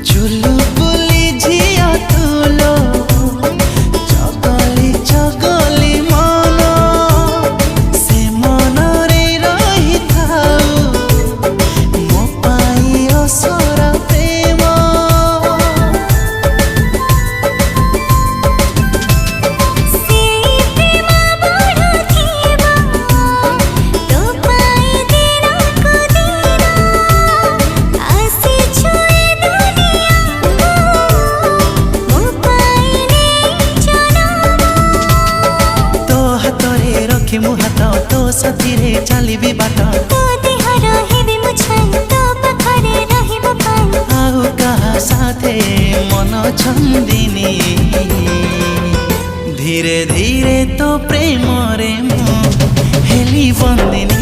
चुलु बुली झिया तुलो चगली चगली मन से मन रे रही थाऊ मो पाई असरा प्रेम से प्रेम बड़ थेबा तो पाई देना को देना आसे छुए दुनिया मो पाई ने जनम तो हाथरे रखी मु हाथ तो साथी रे चलीबी बाट तो देह रहिबे मु छाई तो पाखरे रहिबो पाई आउ कहा साथे मन छंदिनी धीरे धीरे तो प्रेम रे मु हेली बंदिनी।